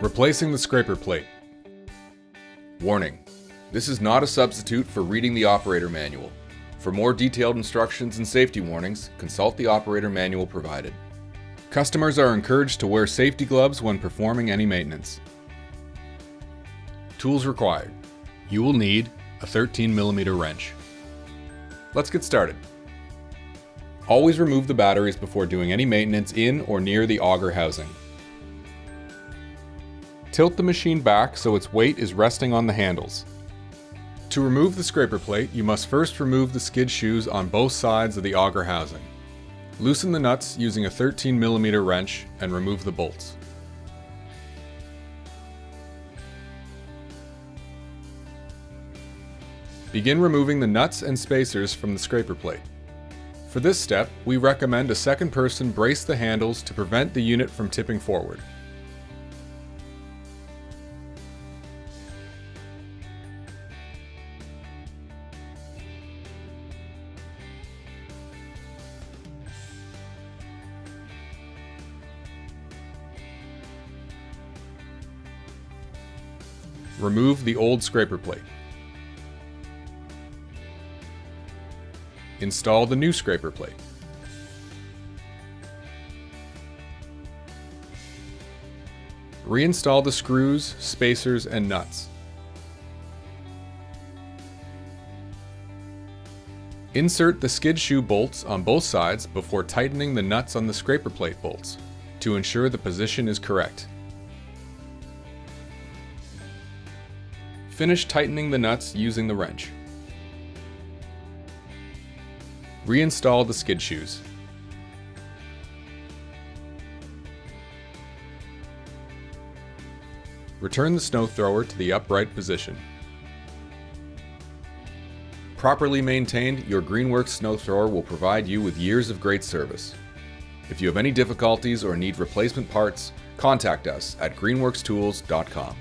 Replacing the scraper plate. Warning: this is not a substitute for reading the operator manual. For more detailed instructions and safety warnings, consult the operator manual provided. Customers are encouraged to wear safety gloves when performing any maintenance. Tools required. You will need a 13mm wrench. Let's get started. Always remove the batteries before doing any maintenance in or near the auger housing. Tilt the machine back so its weight is resting on the handles. To remove the scraper plate, you must first remove the skid shoes on both sides of the auger housing. Loosen the nuts using a 13mm wrench and remove the bolts. Begin removing the nuts and spacers from the scraper plate. For this step, we recommend a second person brace the handles to prevent the unit from tipping forward. Remove the old scraper plate. Install the new scraper plate. Reinstall the screws, spacers, and nuts. Insert the skid shoe bolts on both sides before tightening the nuts on the scraper plate bolts to ensure the position is correct. Finish tightening the nuts using the wrench. Reinstall the skid shoes. Return the snow thrower to the upright position. Properly maintained, your Greenworks snow thrower will provide you with years of great service. If you have any difficulties or need replacement parts, contact us at greenworkstools.com.